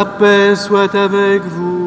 La paix soit avec vous.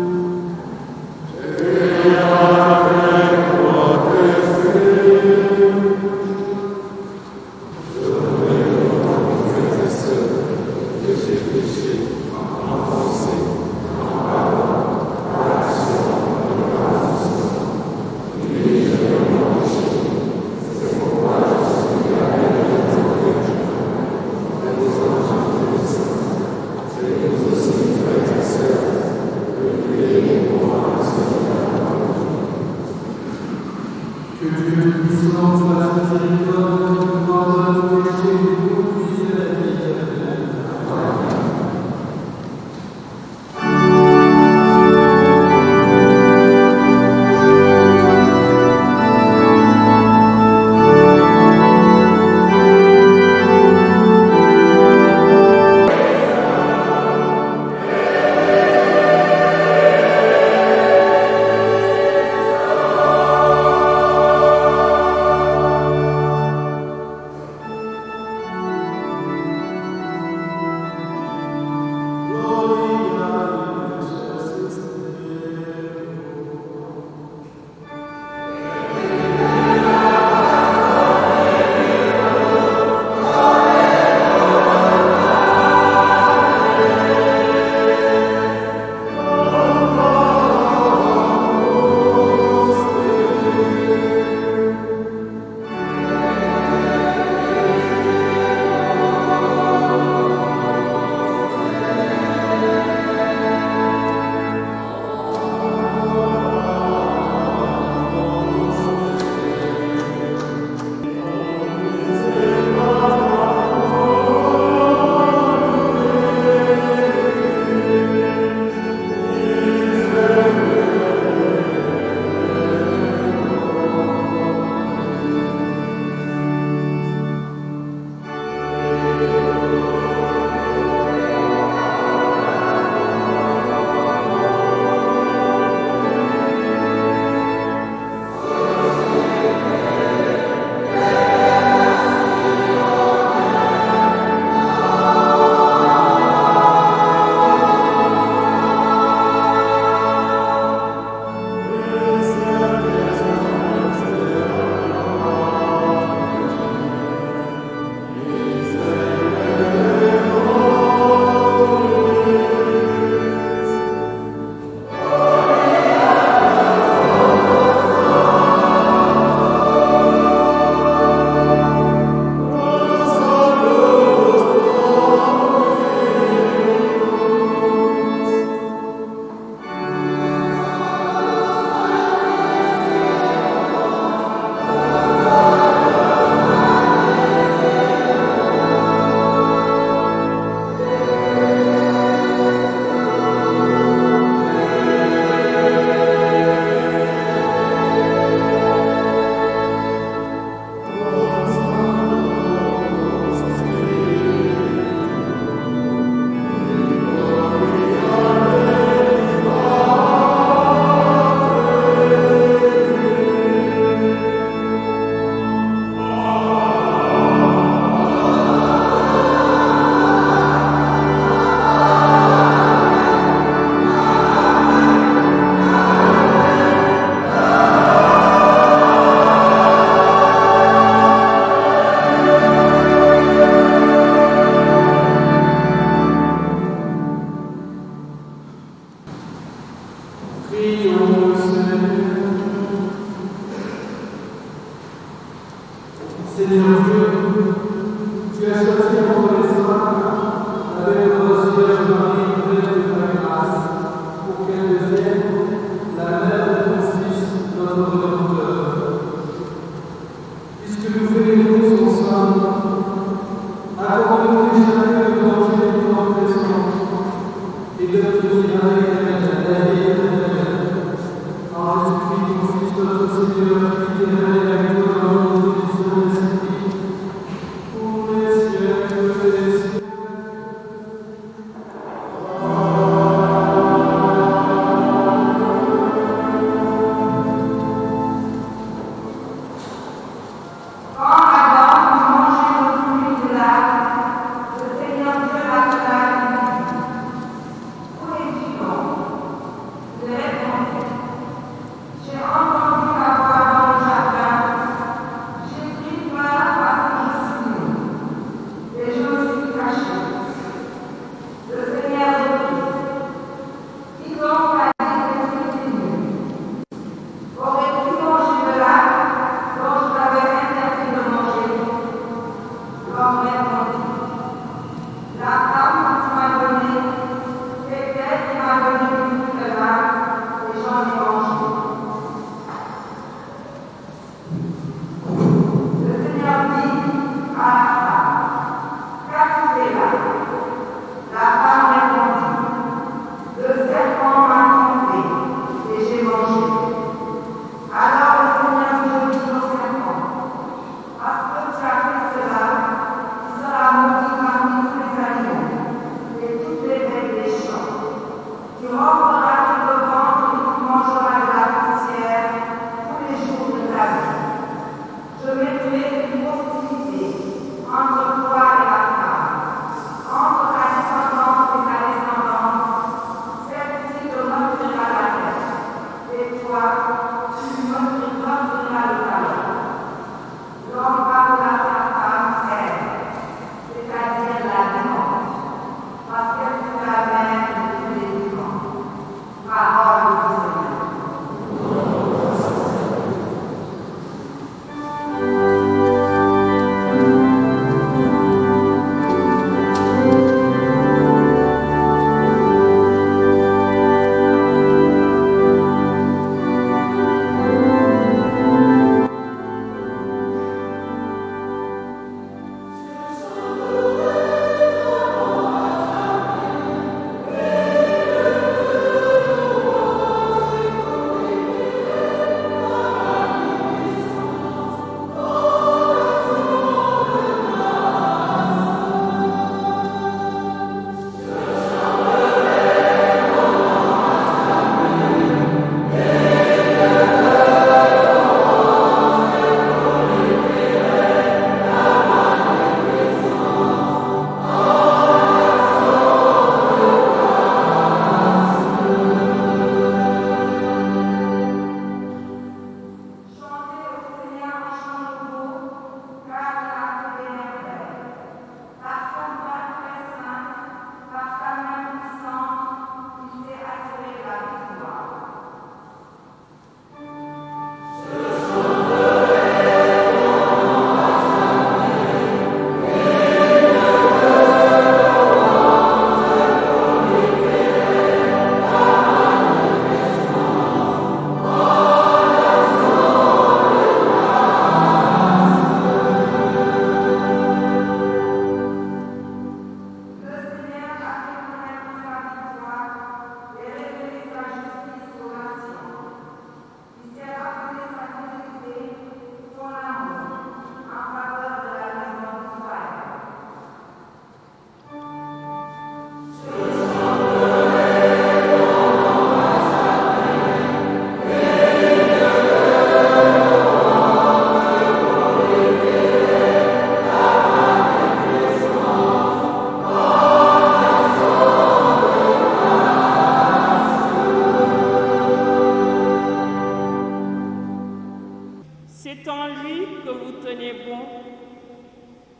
C'est en lui que vous tenez bon.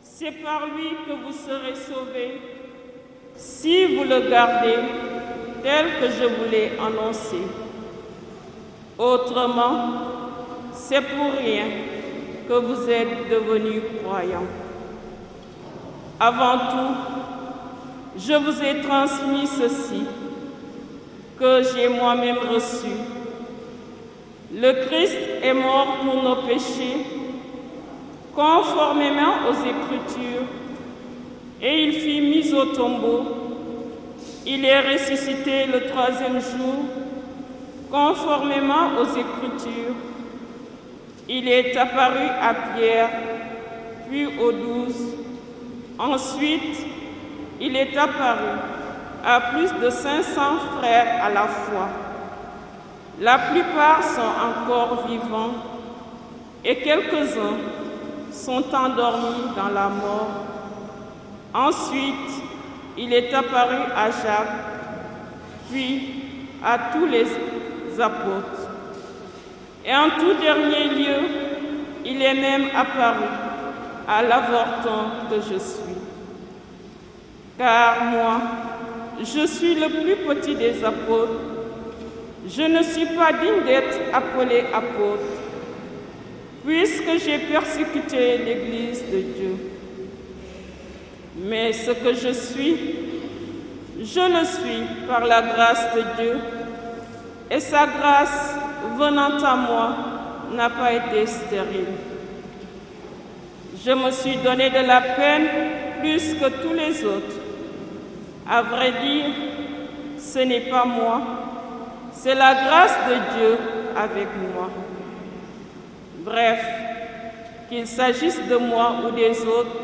C'est par lui que vous serez sauvés, si vous le gardez tel que je vous l'ai annoncé. Autrement, c'est pour rien que vous êtes devenus croyants. Avant tout, je vous ai transmis ceci, que j'ai moi-même reçu. Le Christ est mort pour nos péchés, conformément aux Écritures, et il fut mis au tombeau. Il est ressuscité le troisième jour, conformément aux Écritures. Il est apparu à Pierre, puis aux 12. Ensuite, il est apparu à plus de 500 frères à la fois. La plupart sont encore vivants et quelques-uns sont endormis dans la mort. Ensuite, il est apparu à Jacques, puis à tous les apôtres. Et en tout dernier lieu, il est même apparu à l'avorton que je suis. Car moi, je suis le plus petit des apôtres. Je ne suis pas digne d'être appelé apôtre, puisque j'ai persécuté l'Église de Dieu. Mais ce que je suis, je le suis par la grâce de Dieu, et sa grâce venant à moi n'a pas été stérile. Je me suis donné de la peine plus que tous les autres. À vrai dire, ce n'est pas moi, c'est la grâce de Dieu avec moi. Bref, qu'il s'agisse de moi ou des autres,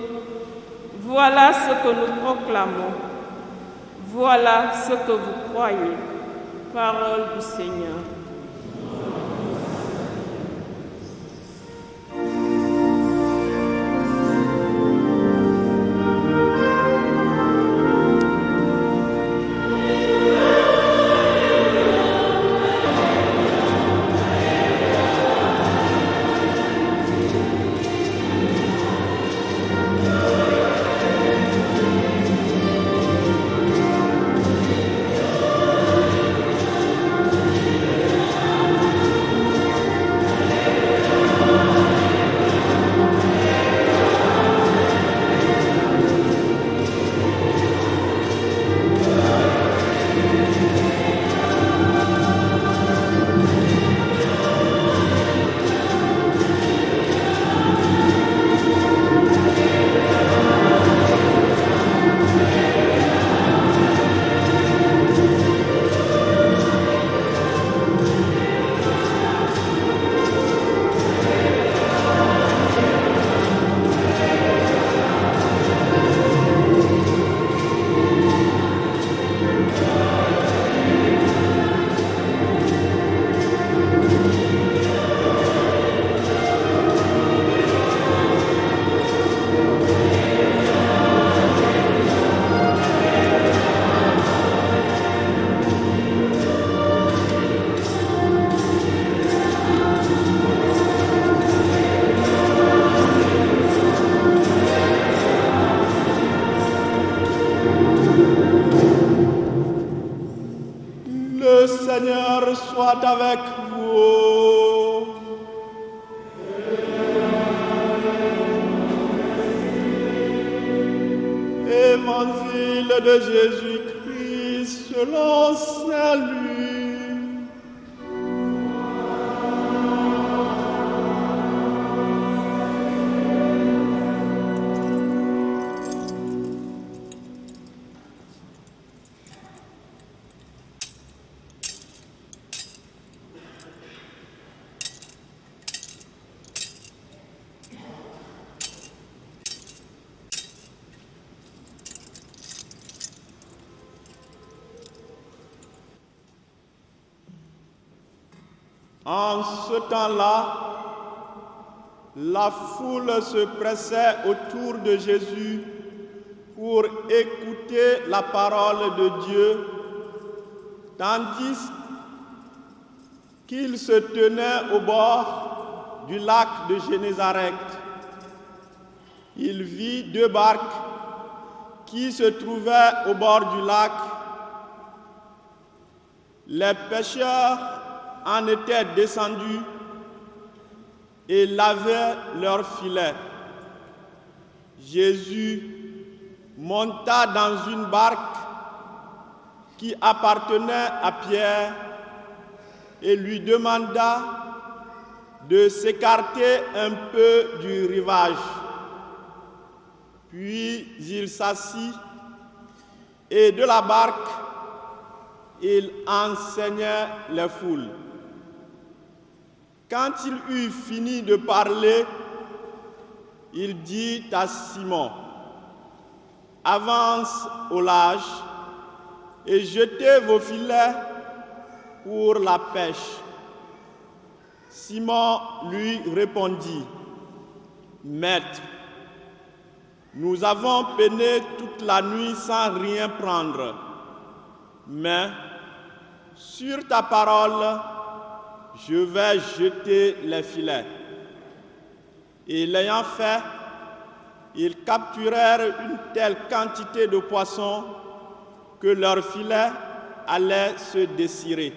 voilà ce que nous proclamons. Voilà ce que vous croyez. Parole du Seigneur. Le Seigneur soit avec vous. Évangile de Jésus-Christ selon saint Luc. En ce temps-là, la foule se pressait autour de Jésus pour écouter la parole de Dieu, tandis qu'il se tenait au bord du lac de Génézareth. Il vit deux barques qui se trouvaient au bord du lac. Les pêcheurs en étaient descendus et lavaient leurs filets. Jésus monta dans une barque qui appartenait à Pierre et lui demanda de s'écarter un peu du rivage. Puis il s'assit et de la barque, il enseignait les foules. Quand il eut fini de parler, il dit à Simon: « Avance au large et jetez vos filets pour la pêche. » Simon lui répondit: « Maître, nous avons peiné toute la nuit sans rien prendre, mais sur ta parole, je vais jeter les filets. » Et l'ayant fait, ils capturèrent une telle quantité de poissons que leurs filets allaient se desserrer.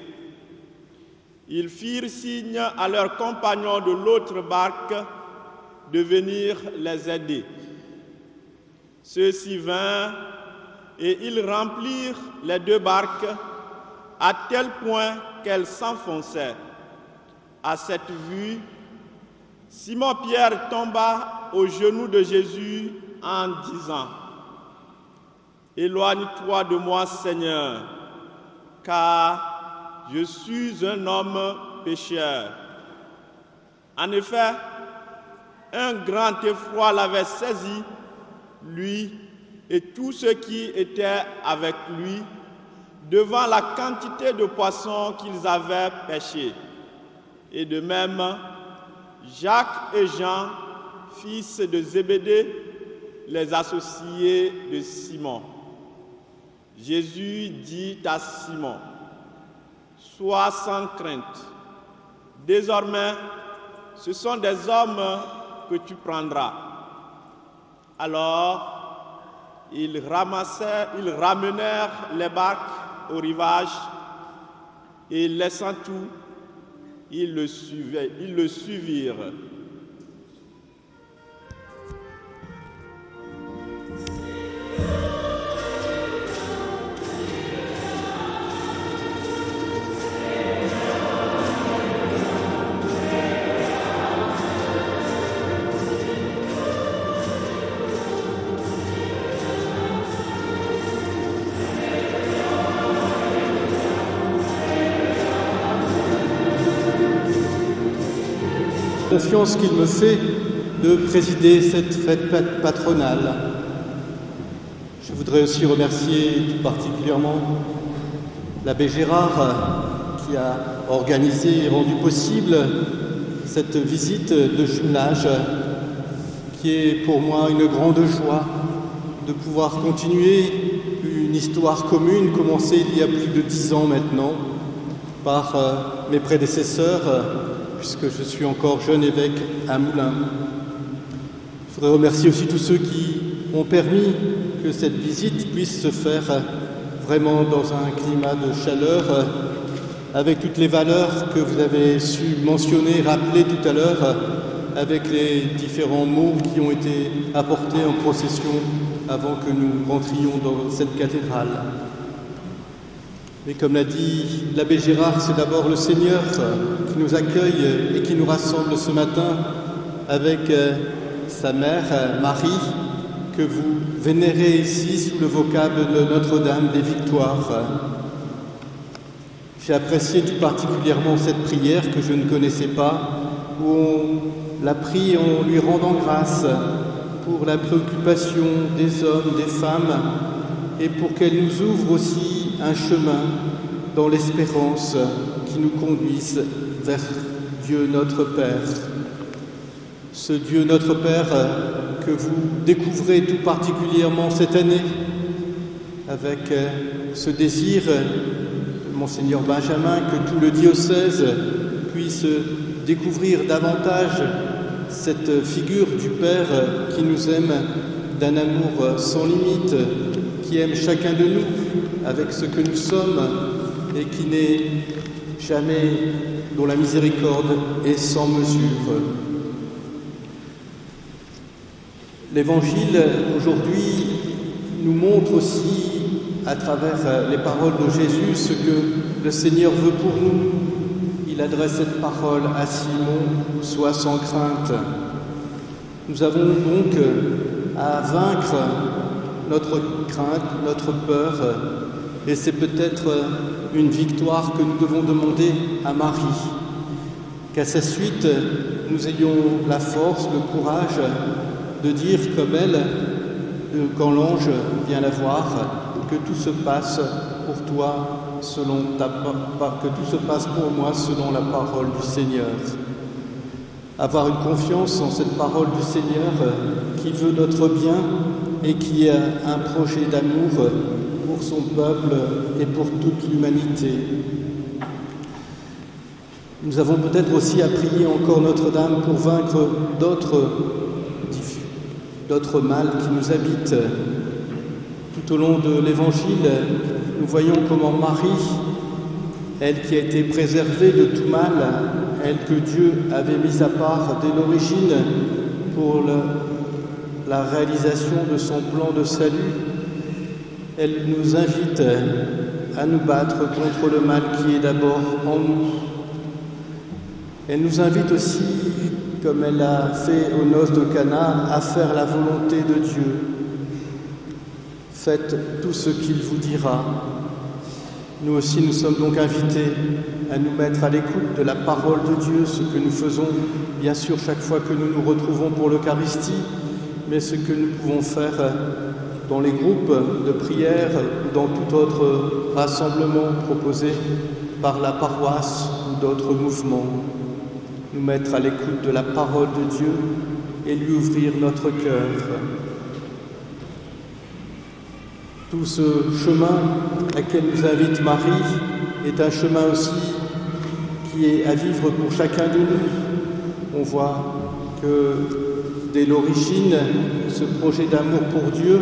Ils firent signe à leurs compagnons de l'autre barque de venir les aider. Ceux-ci vinrent et ils remplirent les deux barques à tel point qu'elles s'enfonçaient. À cette vue, Simon-Pierre tomba aux genoux de Jésus en disant: « Éloigne-toi de moi, Seigneur, car je suis un homme pécheur. » En effet, un grand effroi l'avait saisi, lui et tous ceux qui étaient avec lui, devant la quantité de poissons qu'ils avaient pêchés. Et de même, Jacques et Jean, fils de Zébédée, les associés de Simon. Jésus dit à Simon, « Sois sans crainte. Désormais, ce sont des hommes que tu prendras. » Alors, ils ramenèrent les barques au rivage et laissant tout, ils le suivirent. Confiance qu'il me fait de présider cette fête patronale. Je voudrais aussi remercier tout particulièrement l'abbé Gérard qui a organisé et rendu possible cette visite de jumelage qui est pour moi une grande joie de pouvoir continuer une histoire commune commencée il y a plus de 10 ans maintenant par mes prédécesseurs, puisque je suis encore jeune évêque à Moulins. Je voudrais remercier aussi tous ceux qui ont permis que cette visite puisse se faire vraiment dans un climat de chaleur, avec toutes les valeurs que vous avez su mentionner, rappeler tout à l'heure, avec les différents mots qui ont été apportés en procession avant que nous rentrions dans cette cathédrale. Mais comme l'a dit l'abbé Gérard, c'est d'abord le Seigneur qui nous accueille et qui nous rassemble ce matin avec sa mère, Marie, que vous vénérez ici sous le vocable de Notre-Dame des Victoires. J'ai apprécié tout particulièrement cette prière que je ne connaissais pas, où on la prie en lui rendant grâce pour la préoccupation des hommes, des femmes, et pour qu'elle nous ouvre aussi un chemin dans l'espérance qui nous conduise vers Dieu notre Père. Ce Dieu notre Père que vous découvrez tout particulièrement cette année avec ce désir de Monseigneur Benjamin que tout le diocèse puisse découvrir davantage cette figure du Père qui nous aime d'un amour sans limite, qui aime chacun de nous avec ce que nous sommes et qui n'est jamais, dont la miséricorde est sans mesure. L'Évangile aujourd'hui nous montre aussi à travers les paroles de Jésus ce que le Seigneur veut pour nous. Il adresse cette parole à Simon, sois sans crainte. Nous avons donc à vaincre notre crainte, notre peur, et c'est peut-être une victoire que nous devons demander à Marie, qu'à sa suite, nous ayons la force, le courage de dire comme elle, quand l'ange vient la voir, que tout se passe pour toi selon que tout se passe pour moi selon la parole du Seigneur. Avoir une confiance en cette parole du Seigneur qui veut notre bien et qui a un projet d'amour pour son peuple et pour toute l'humanité. Nous avons peut-être aussi à prier encore Notre-Dame pour vaincre d'autres mâles qui nous habitent. Tout au long de l'Évangile, nous voyons comment Marie, elle qui a été préservée de tout mal, elle que Dieu avait mise à part dès l'origine pour la réalisation de son plan de salut, elle nous invite à nous battre contre le mal qui est d'abord en nous. Elle nous invite aussi, comme elle l'a fait aux noces de Cana, à faire la volonté de Dieu. Faites tout ce qu'il vous dira. Nous aussi, nous sommes donc invités à nous mettre à l'écoute de la parole de Dieu, ce que nous faisons bien sûr chaque fois que nous nous retrouvons pour l'Eucharistie, mais ce que nous pouvons faire dans les groupes de prière ou dans tout autre rassemblement proposé par la paroisse ou d'autres mouvements. Nous mettre à l'écoute de la parole de Dieu et lui ouvrir notre cœur. Tout ce chemin à quel nous invite Marie est un chemin aussi qui est à vivre pour chacun de nous. On voit que dès l'origine, ce projet d'amour pour Dieu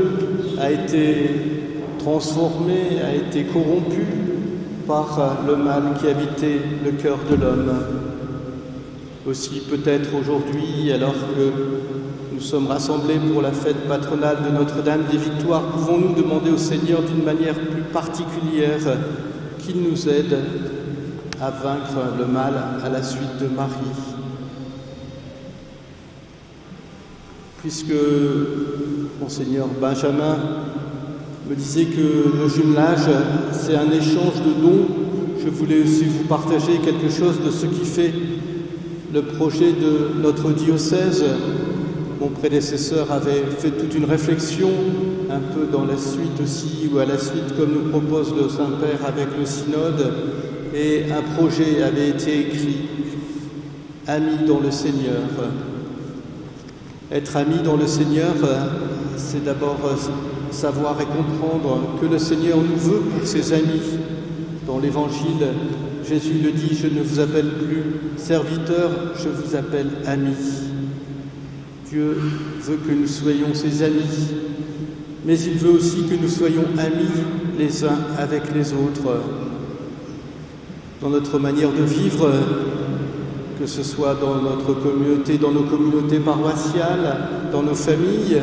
a été transformé, a été corrompu par le mal qui habitait le cœur de l'homme. Aussi peut-être aujourd'hui, alors que nous sommes rassemblés pour la fête patronale de Notre-Dame des Victoires, pouvons-nous demander au Seigneur d'une manière plus particulière qu'il nous aide à vaincre le mal à la suite de Marie. Puisque Monseigneur Benjamin me disait que le jumelage, c'est un échange de dons, je voulais aussi vous partager quelque chose de ce qui fait le projet de notre diocèse. Mon prédécesseur avait fait toute une réflexion, un peu dans la suite aussi, ou à la suite comme nous propose le Saint-Père avec le synode, et un projet avait été écrit, « Amis dans le Seigneur ». Être ami dans le Seigneur, c'est d'abord savoir et comprendre que le Seigneur nous veut pour ses amis. Dans l'Évangile, Jésus le dit, « Je ne vous appelle plus serviteurs, je vous appelle amis ». Dieu veut que nous soyons ses amis, mais il veut aussi que nous soyons amis les uns avec les autres. Dans notre manière de vivre, que ce soit dans notre communauté, dans nos communautés paroissiales, dans nos familles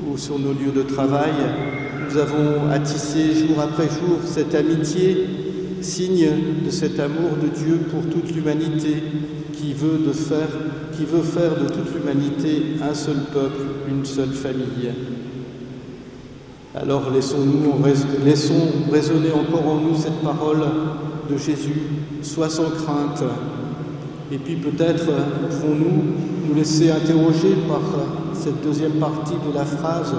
ou sur nos lieux de travail, nous avons à tisser jour après jour cette amitié, signe de cet amour de Dieu pour toute l'humanité qui veut faire de toute l'humanité un seul peuple, une seule famille. Alors laissons résonner encore en nous cette parole de Jésus, sois sans crainte. Et puis peut-être pouvons-nous laisser interroger par cette deuxième partie de la phrase,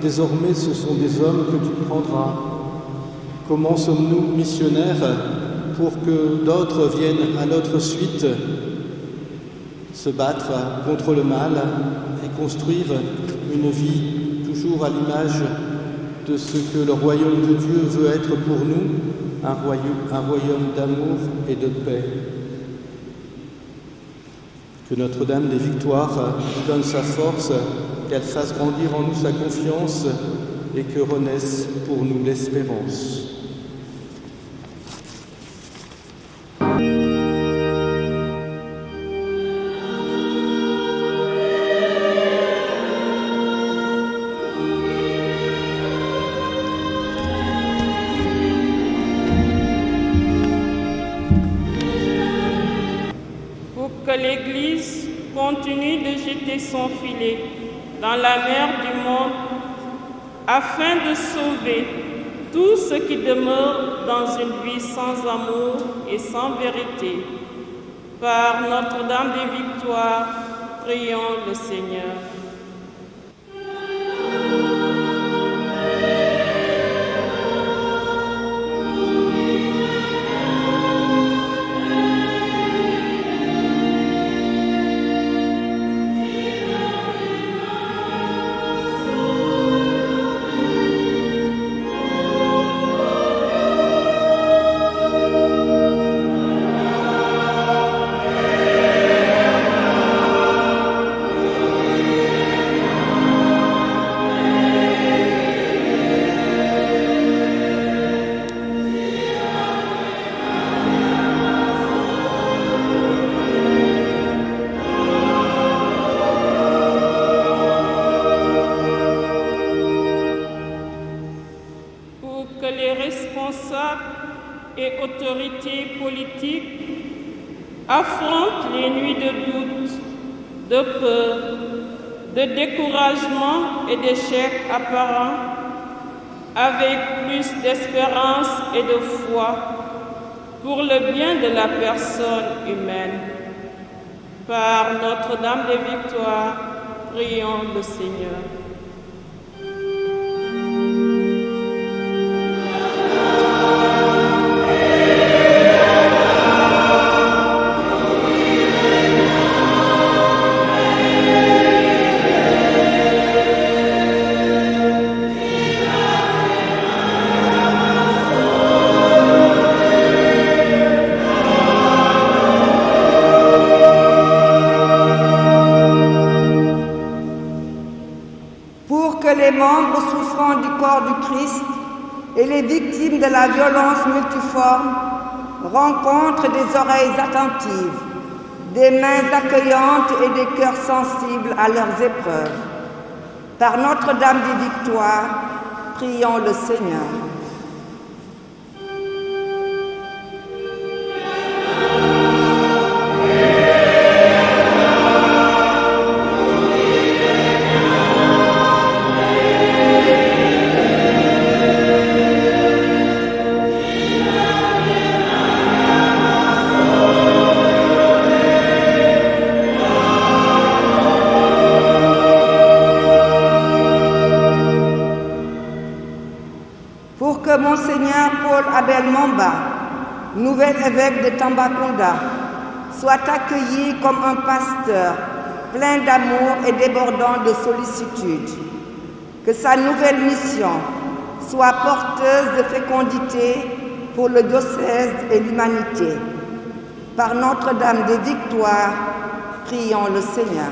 désormais ce sont des hommes que tu prendras. Comment sommes-nous missionnaires pour que d'autres viennent à notre suite se battre contre le mal et construire une vie toujours à l'image de ce que le royaume de Dieu veut être pour nous, un royaume d'amour et de paix. Que Notre-Dame des Victoires nous donne sa force, qu'elle fasse grandir en nous sa confiance et que renaisse pour nous l'espérance. Que l'Église continue de jeter son filet dans la mer du monde afin de sauver tout ce qui demeure dans une vie sans amour et sans vérité. Par Notre-Dame des Victoires, prions le Seigneur. Et autorités politiques affrontent les nuits de doute, de peur, de découragement et d'échecs apparents avec plus d'espérance et de foi pour le bien de la personne humaine. Par Notre-Dame des Victoires, prions le Seigneur. et les victimes de la violence multiforme rencontrent des oreilles attentives, des mains accueillantes et des cœurs sensibles à leurs épreuves. Par Notre-Dame des Victoires, prions le Seigneur. Pour que Monseigneur Paul Abel Mamba, nouvel évêque de Tambacounda, soit accueilli comme un pasteur plein d'amour et débordant de sollicitude. Que sa nouvelle mission soit porteuse de fécondité pour le diocèse et l'humanité. Par Notre-Dame des Victoires, prions le Seigneur.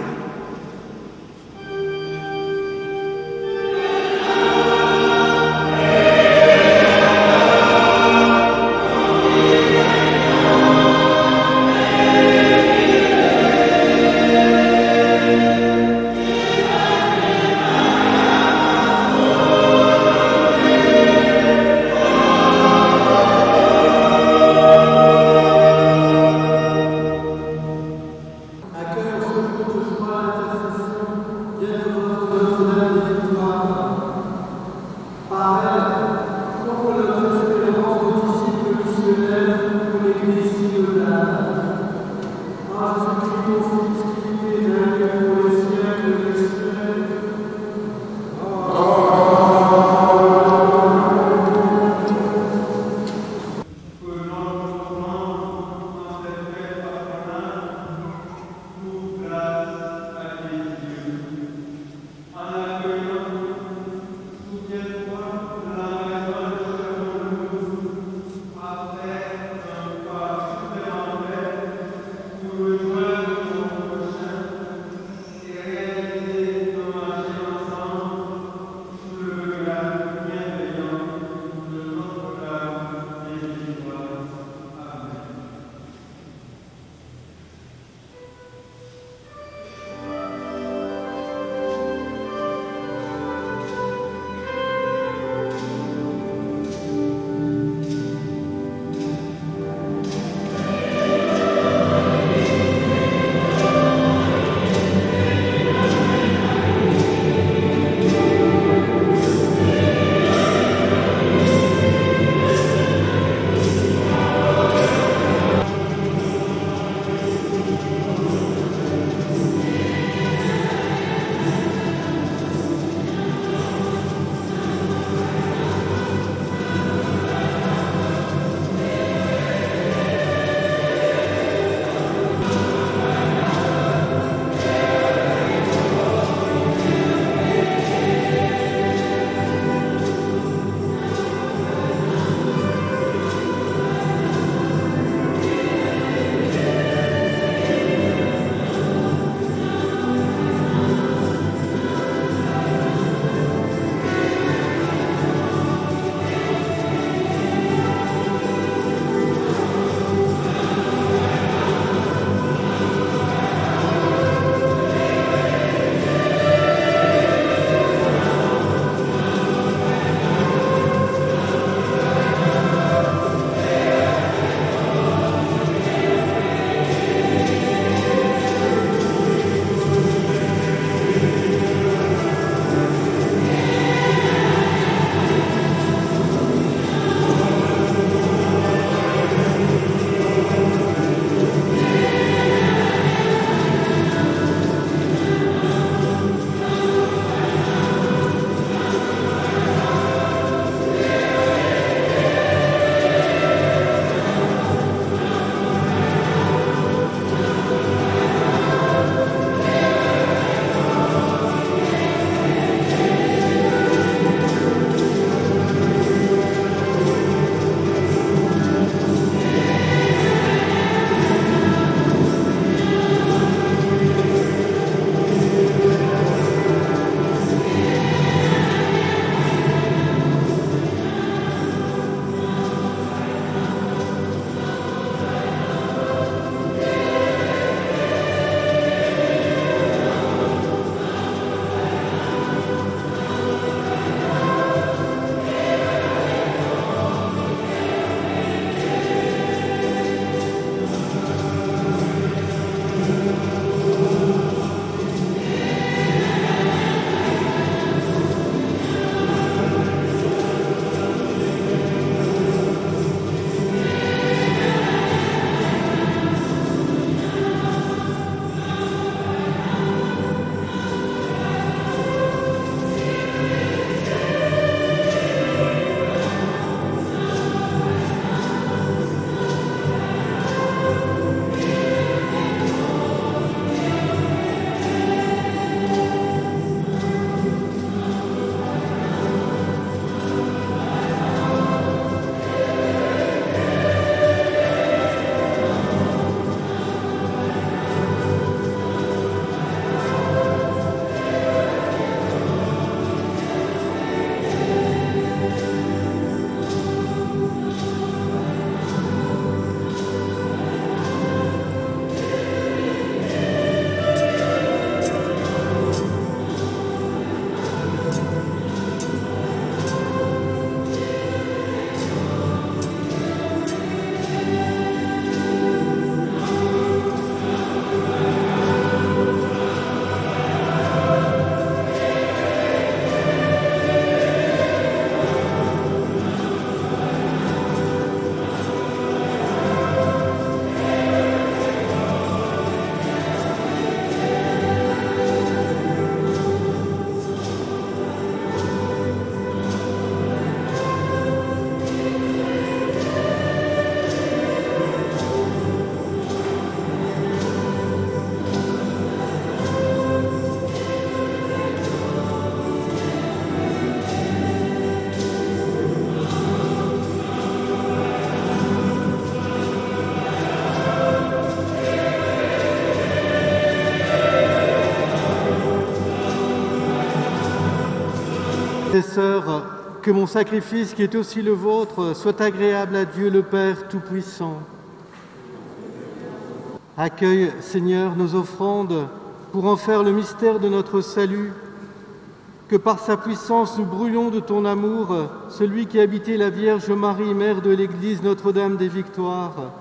Un cœur se trouve de joie sœurs, que mon sacrifice, qui est aussi le vôtre, soit agréable à Dieu le Père Tout-Puissant. Accueille, Seigneur, nos offrandes pour en faire le mystère de notre salut, que par sa puissance nous brûlons de ton amour, celui qui habitait la Vierge Marie, mère de l'Église Notre-Dame des Victoires,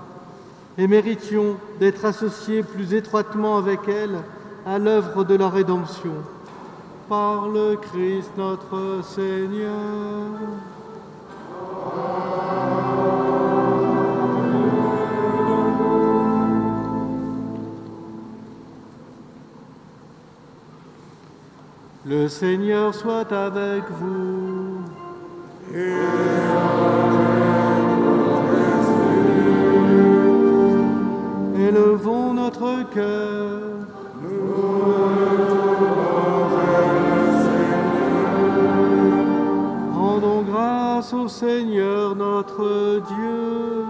et méritions d'être associés plus étroitement avec elle à l'œuvre de la rédemption. Par le Christ notre Seigneur. Le Seigneur soit avec vous. Élevons notre cœur. Rendons grâce au Seigneur notre Dieu.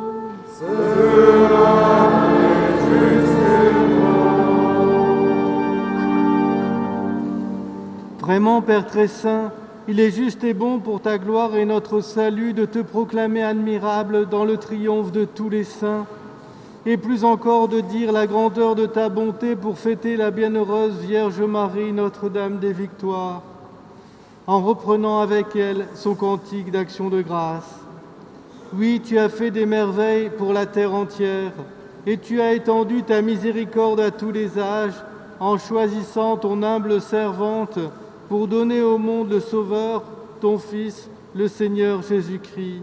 Vraiment, Père très saint, il est juste et bon pour ta gloire et notre salut de te proclamer admirable dans le triomphe de tous les saints, et plus encore de dire la grandeur de ta bonté pour fêter la bienheureuse Vierge Marie, Notre-Dame des Victoires, en reprenant avec elle son cantique d'action de grâce. Oui, tu as fait des merveilles pour la terre entière, et tu as étendu ta miséricorde à tous les âges, en choisissant ton humble servante pour donner au monde le Sauveur, ton Fils, le Seigneur Jésus-Christ.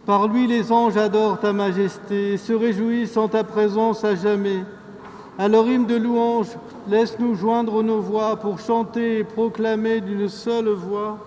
Par lui, les anges adorent ta majesté et se réjouissent en ta présence à jamais. Alors, hymne de louange, laisse-nous joindre nos voix pour chanter et proclamer d'une seule voix.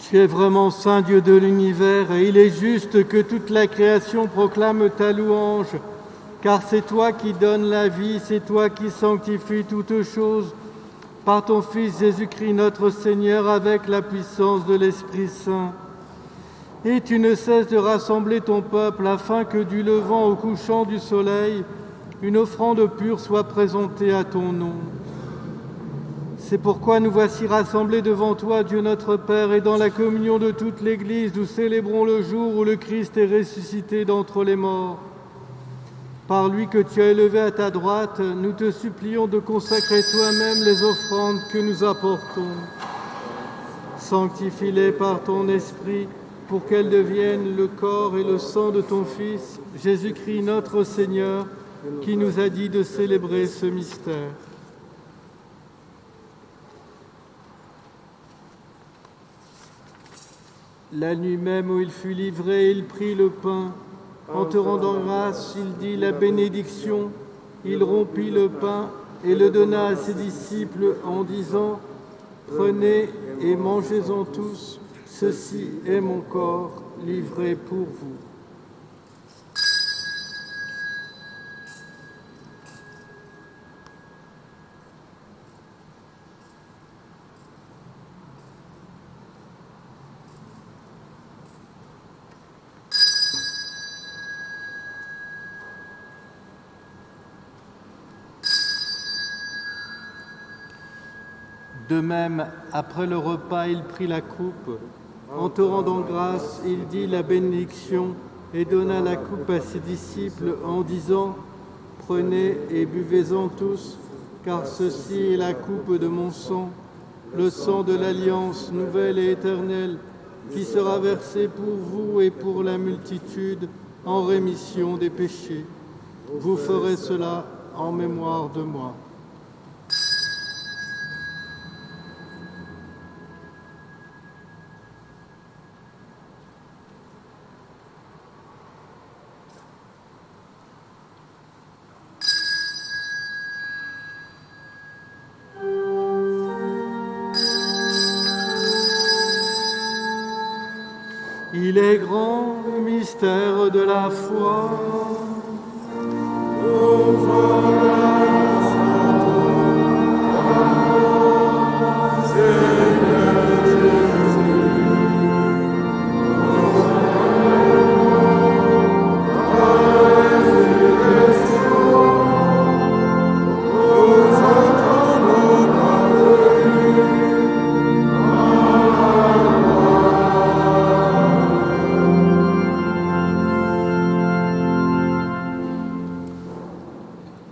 Tu es vraiment Saint Dieu de l'univers, et il est juste que toute la création proclame ta louange, car c'est toi qui donnes la vie, c'est toi qui sanctifies toutes choses, par ton Fils Jésus-Christ notre Seigneur, avec la puissance de l'Esprit Saint. Et tu ne cesses de rassembler ton peuple, afin que du levant au couchant du soleil, une offrande pure soit présentée à ton nom. C'est pourquoi nous voici rassemblés devant toi, Dieu notre Père, et dans la communion de toute l'Église, nous célébrons le jour où le Christ est ressuscité d'entre les morts. Par lui que tu as élevé à ta droite, nous te supplions de consacrer toi-même les offrandes que nous apportons. Sanctifie-les par ton Esprit, pour qu'elles deviennent le corps et le sang de ton Fils, Jésus-Christ notre Seigneur, qui nous a dit de célébrer ce mystère. La nuit même où il fut livré, il prit le pain. En te rendant grâce, il dit la bénédiction. Il rompit le pain et le donna à ses disciples en disant « Prenez et mangez-en tous, ceci est mon corps livré pour vous. » De même, après le repas, il prit la coupe. En te rendant grâce, il dit la bénédiction. et donna la coupe à ses disciples en disant : « Prenez et buvez-en tous, car ceci est la coupe de mon sang, le sang de l'alliance nouvelle et éternelle, qui sera versé pour vous et pour la multitude en rémission des péchés. Vous ferez cela en mémoire de moi. » Il est grand le mystère de la foi.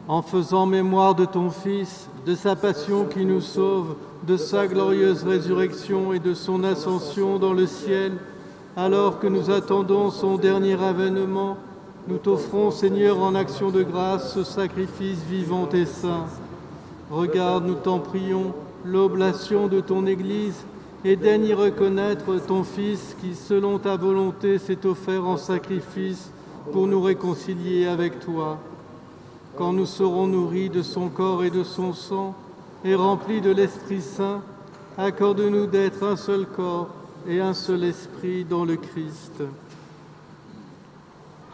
En faisant mémoire de ton Fils, de sa passion qui nous sauve, de sa glorieuse résurrection et de son ascension dans le ciel, alors que nous attendons son dernier avènement, nous t'offrons, Seigneur, en action de grâce, ce sacrifice vivant et saint. Regarde, nous t'en prions, l'oblation de ton Église et daigne y reconnaître ton Fils qui, selon ta volonté, s'est offert en sacrifice pour nous réconcilier avec toi. Quand nous serons nourris de son corps et de son sang et remplis de l'Esprit Saint, accorde-nous d'être un seul corps et un seul esprit dans le Christ.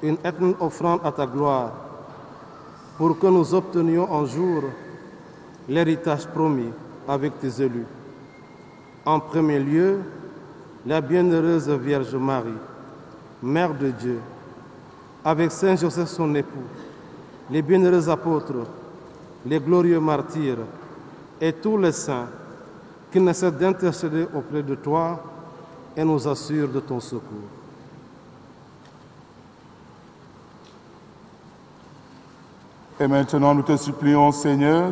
Une éternelle offrande à ta gloire, pour que nous obtenions un jour l'héritage promis avec tes élus. En premier lieu, la bienheureuse Vierge Marie, Mère de Dieu, avec Saint Joseph son époux, les bienheureux apôtres, les glorieux martyrs et tous les saints qui ne cessent d'intercéder auprès de toi et nous assurent de ton secours. Et maintenant, nous te supplions, Seigneur,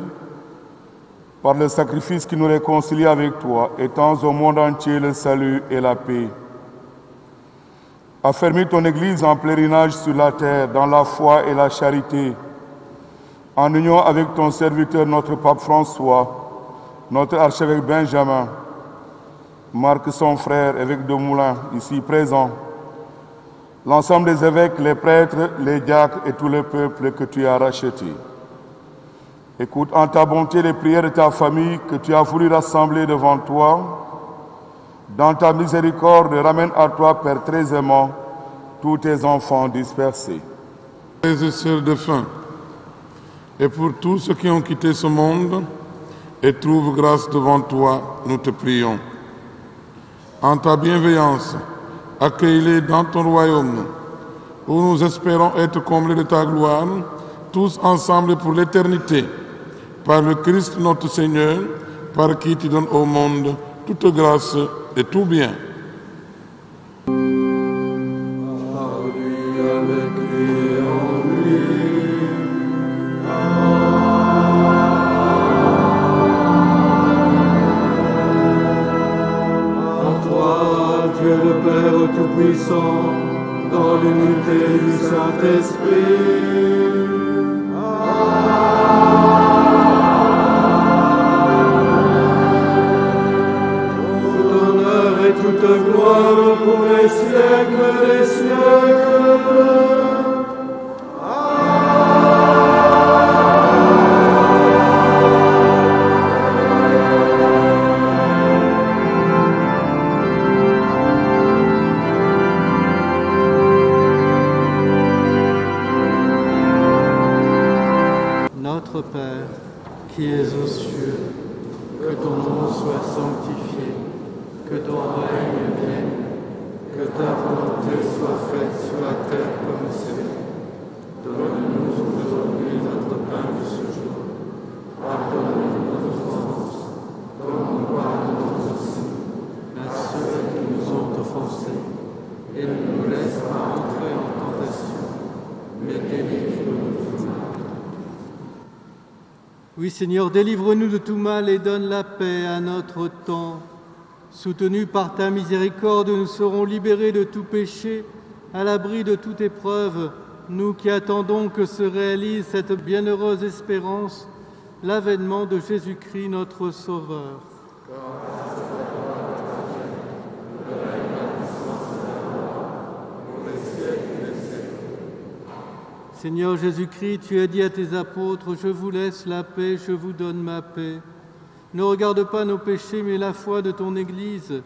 par le sacrifice qui nous réconcilie avec toi, étends au monde entier le salut et la paix. Affermis ton Église en pèlerinage sur la terre, dans la foi et la charité, en union avec ton serviteur, notre pape François, notre archevêque Benjamin, Marc son frère, évêque de Moulins, ici présent, l'ensemble des évêques, les prêtres, les diacres et tout le peuple que tu as racheté. Écoute en ta bonté les prières de ta famille que tu as voulu rassembler devant toi. Dans ta miséricorde, ramène à toi, Père très aimant, tous tes enfants dispersés. Frères et sœurs de faim, et pour tous ceux qui ont quitté ce monde et trouvent grâce devant toi, nous te prions. En ta bienveillance, accueille-les dans ton royaume, où nous espérons être comblés de ta gloire, tous ensemble pour l'éternité, par le Christ notre Seigneur, par qui tu donnes au monde toute grâce et tout bien. Par lui, avec lui et en lui. En toi, Dieu le Père Tout-Puissant, dans l'unité du Saint-Esprit. Toute gloire pour les siècles des siècles. Notre Père, qui es aux cieux, que ton nom soit sanctifié. Que ton règne vienne, que ta volonté soit faite sur la terre comme au ciel. Donne-nous aujourd'hui notre pain de ce jour. Pardonne-nous nos offenses, comme nous pardonnons aussi à ceux qui nous ont offensés. Et ne nous laisse pas entrer en tentation, Oui, Seigneur, délivre-nous de tout mal et donne la paix à notre temps. Soutenus par ta miséricorde, nous serons libérés de tout péché, à l'abri de toute épreuve, nous qui attendons que se réalise cette bienheureuse espérance, l'avènement de Jésus-Christ, notre Sauveur. Seigneur Jésus-Christ, tu as dit à tes apôtres, « Je vous laisse la paix, je vous donne ma paix. » Ne regarde pas nos péchés, mais la foi de ton Église.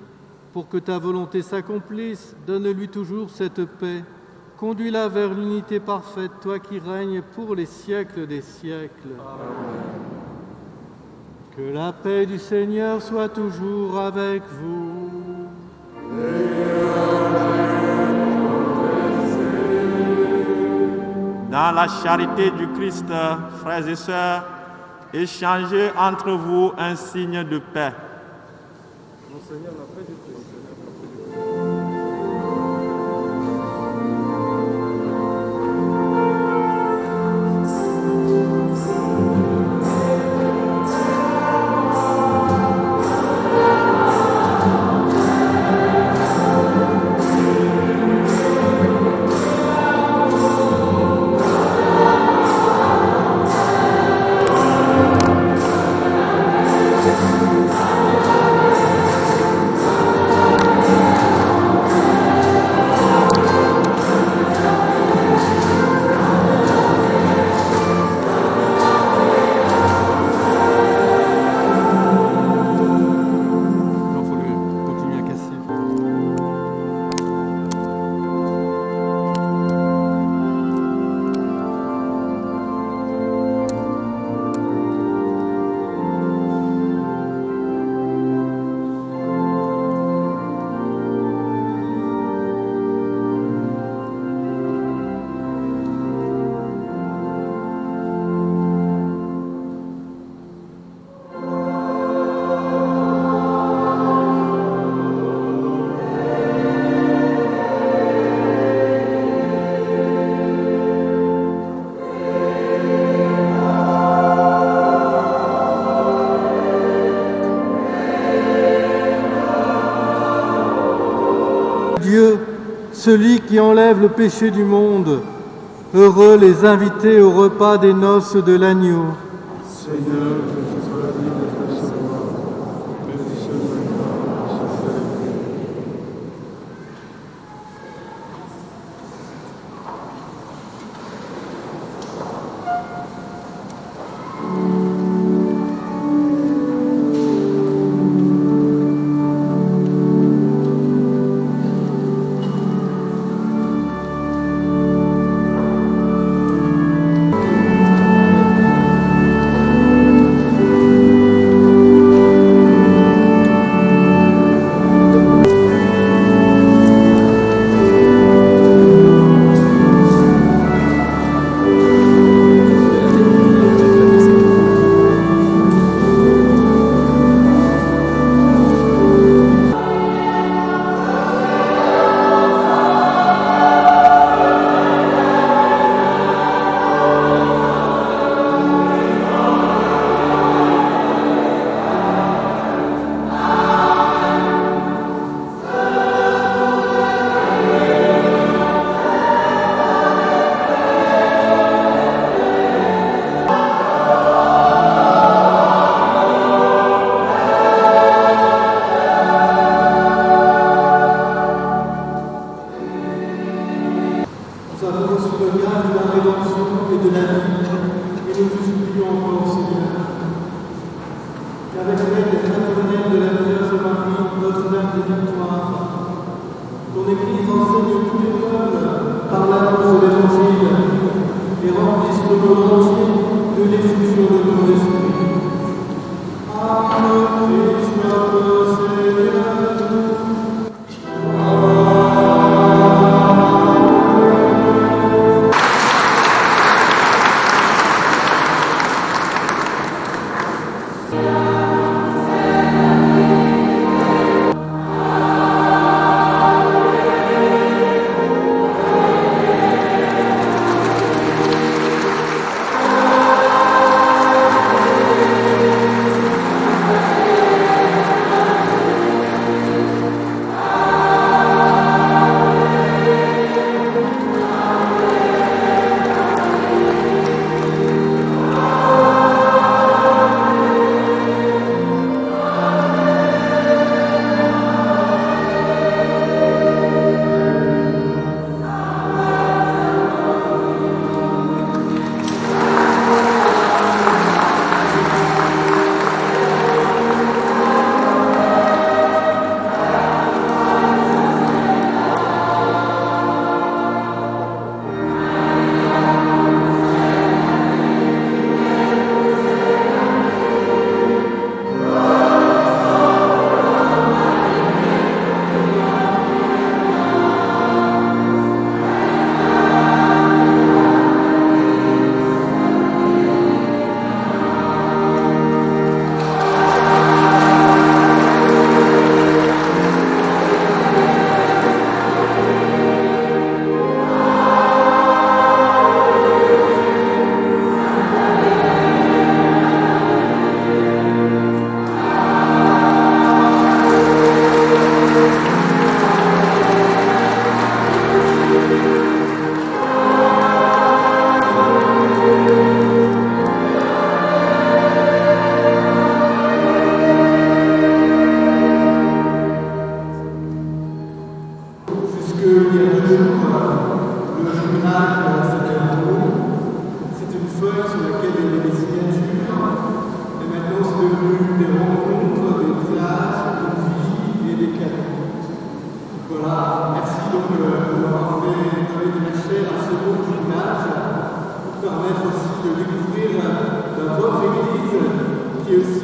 Pour que ta volonté s'accomplisse, donne-lui toujours cette paix. Conduis-la vers l'unité parfaite, toi qui règnes pour les siècles des siècles. Amen. Que la paix du Seigneur soit toujours avec vous. Dans la charité du Christ, frères et sœurs, échangez entre vous un signe de paix. Monseigneur, la paix du Christ. Dieu, celui qui enlève le péché du monde, heureux les invités au repas des noces de l'agneau. Seigneur, que je sois digne de te recevoir, mais dis seulement je serai.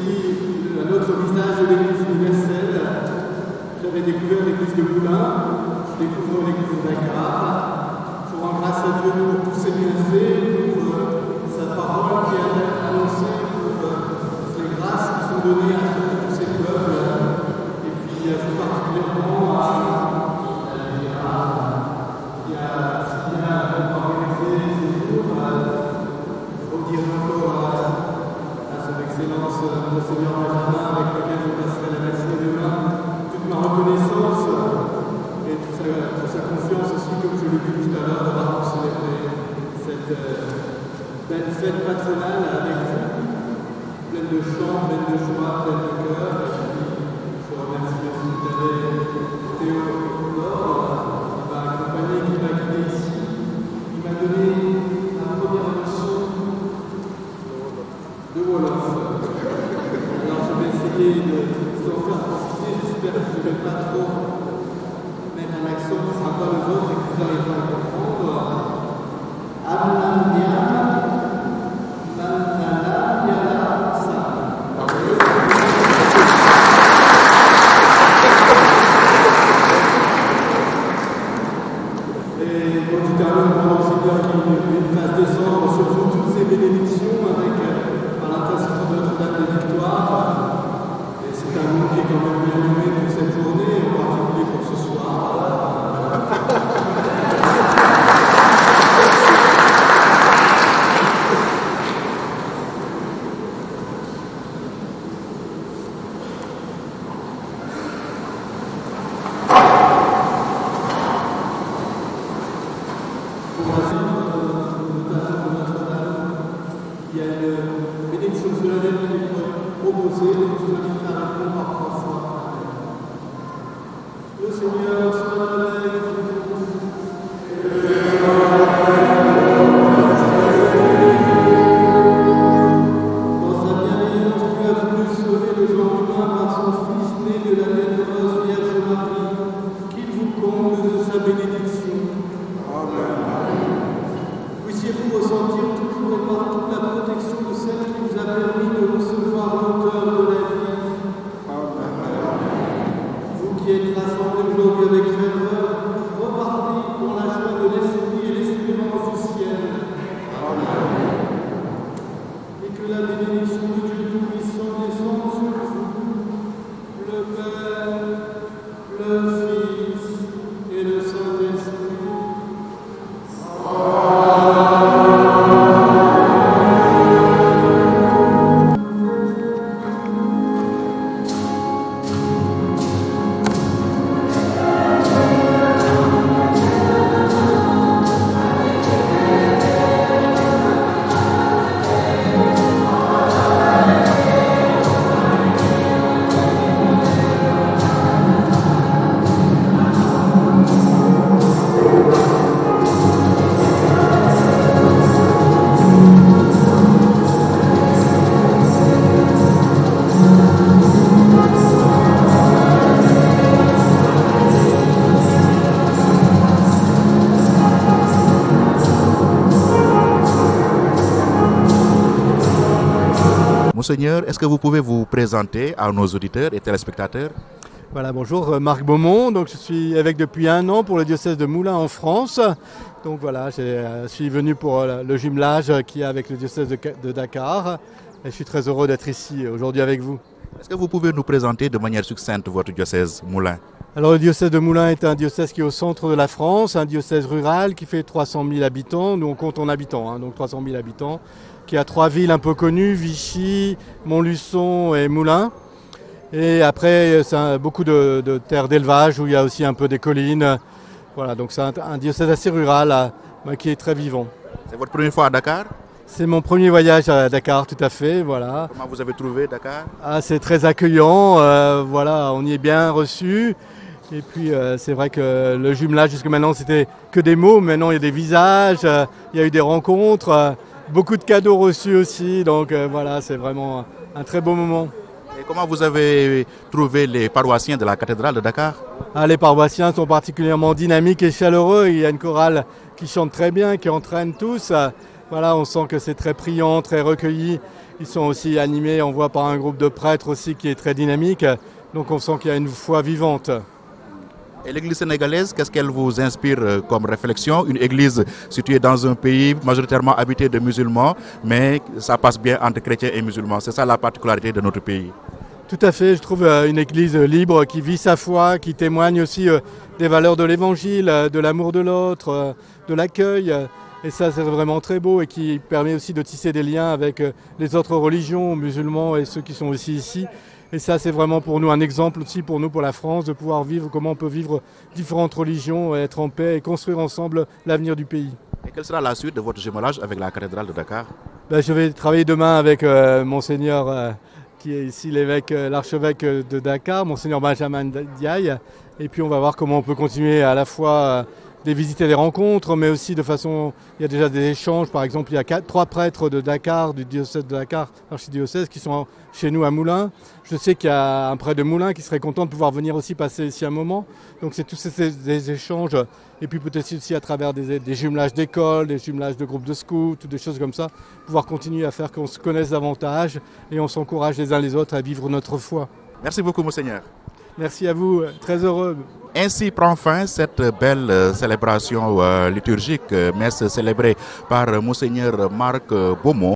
un autre visage de l'Église universelle. J'avais découvert l'Église de Moulins, je découvre l'Église de Dakar. Je rends grâce à Dieu pour tous ses bienfaits, pour sa parole qui est annoncée, pour les grâces qui sont données à tous ces peuples, et puis tout particulièrement à le Seigneur Benjamin, avec lequel je passerai la matinée demain, toute ma reconnaissance et toute sa confiance aussi, comme je l'ai dit tout à l'heure, d'avoir célébré cette belle fête patronale avec vous, pleine de chants, pleine de joie, pleine de cœur. Je remercie aussi Théo qui m'a accompagné, qui m'a guidé ici, qui m'a donné la première leçon de Wolof. De vous en faire profiter, j'espère que je ne vais pas trop mettre un accent qui ne sera pas le vôtre et que vous arriverez à comprendre. Et quand tu termines, pendant que Seigneur qui nous fasse descendre sur vous toutes ces bénédictions avec par l'intercession de Notre-Dame des Victoires. C'est un nom qui est quand même bien nommé pour cette journée, en particulier pour ce soir. Pour ainsi, notamment de Notre-Dame, il y a une bénédiction solennelle qui est proposée, donc je vais faire un peu par 3 fois. Le Seigneur soit avec vous. Dans sa bienveillance, Dieu a voulu sauver le genre humain par son Fils né de la bienheureuse Vierge Marie, qu'il vous comble de sa bénédiction. Amen. Puissiez-vous ressentir toujours et partout la protection de celle qui vous a permis de recevoir l'auteur de la vie. Amen. Vous qui êtes rassemblés aujourd'hui avec ferveur, repartez pour la joie de l'esprit et l'espérance du ciel. Amen. Et que la bénédiction de Dieu Tout-Puissant descende sur vous, le Père, le Fils et le Saint-Esprit. Monseigneur, est-ce que vous pouvez vous présenter à nos auditeurs et téléspectateurs? Voilà, bonjour, Marc Beaumont. Donc, je suis évêque depuis 1 an pour le diocèse de Moulins en France. Donc voilà, je suis venu pour le jumelage qu'il y a avec le diocèse de Dakar. Et je suis très heureux d'être ici aujourd'hui avec vous. Est-ce que vous pouvez nous présenter de manière succincte votre diocèse Moulins? Alors le diocèse de Moulins est un diocèse qui est au centre de la France, un diocèse rural qui fait 300 000 habitants. Nous on compte en habitants, donc 300 000 habitants, qui a 3 villes un peu connues, Vichy, Montluçon et Moulins. Et après, c'est beaucoup de terres d'élevage où il y a aussi un peu des collines. Voilà, donc c'est un diocèse assez rural qui est très vivant. C'est votre première fois à Dakar? C'est mon premier voyage à Dakar, tout à fait, voilà. Comment vous avez trouvé Dakar? C'est très accueillant, voilà, on y est bien reçu. Et puis c'est vrai que le jumelage jusque maintenant c'était que des mots, maintenant il y a des visages, il y a eu des rencontres, beaucoup de cadeaux reçus aussi, donc voilà, c'est vraiment un très beau moment. Et comment vous avez trouvé les paroissiens de la cathédrale de Dakar? Les paroissiens sont particulièrement dynamiques et chaleureux, il y a une chorale qui chante très bien, qui entraîne tous. Voilà, on sent que c'est très priant, très recueilli. ils sont aussi animés, on voit par un groupe de prêtres aussi qui est très dynamique. Donc on sent qu'il y a une foi vivante. Et l'église sénégalaise, qu'est-ce qu'elle vous inspire comme réflexion? Une église située dans un pays majoritairement habité de musulmans, mais ça passe bien entre chrétiens et musulmans. C'est ça la particularité de notre pays. Tout à fait, je trouve une église libre qui vit sa foi, qui témoigne aussi des valeurs de l'évangile, de l'amour de l'autre, de l'accueil. Et ça, c'est vraiment très beau et qui permet aussi de tisser des liens avec les autres religions, musulmans et ceux qui sont aussi ici. Et ça, c'est vraiment pour nous un exemple aussi, pour nous, pour la France, de pouvoir vivre comment on peut vivre différentes religions, et être en paix et construire ensemble l'avenir du pays. Et quelle sera la suite de votre jumelage avec la cathédrale de Dakar? Je vais travailler demain avec Monseigneur, qui est ici l'archevêque de Dakar, Monseigneur Benjamin Diaye. Et puis on va voir comment on peut continuer à la fois des visites et des rencontres, mais aussi de façon, il y a déjà des échanges. Par exemple, il y a 3 prêtres de Dakar, du diocèse de Dakar, archidiocèse, qui sont chez nous à Moulins. Je sais qu'il y a un prêtre de Moulins qui serait content de pouvoir venir aussi passer ici un moment. Donc c'est tous ces échanges, et puis peut-être aussi à travers des jumelages d'écoles, des jumelages de groupes de scouts, ou des choses comme ça, pouvoir continuer à faire qu'on se connaisse davantage et on s'encourage les uns les autres à vivre notre foi. Merci beaucoup, Monseigneur. Merci à vous, très heureux. Ainsi prend fin cette belle célébration liturgique, messe célébrée par Monseigneur Marc Beaumont.